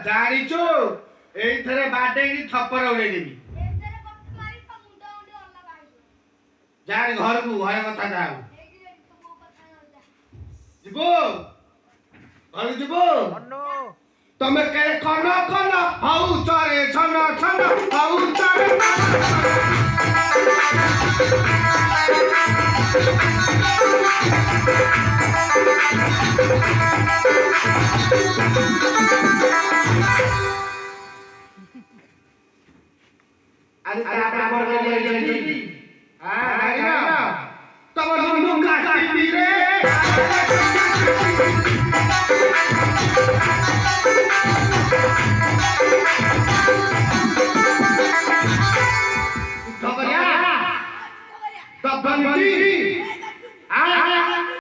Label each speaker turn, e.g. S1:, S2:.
S1: ଜାଣିଛୁ ଏଇଥରେ ବାଡେଇକି ଥପର ଉଡେଇଦେବି। ଯାଏ ଘରକୁ ଘରେ କଥା ଯାଉ ଯିବୁ ଘରକୁ ଯିବୁ ତମେ କେଳେ କନ କନ ହଉ ଚରେ ଛନ ଛନ ହଉ ଚରେ আরে তারপর বলে যাই হ্যাঁ গাড়ি না তোমার মুখ কাটি রে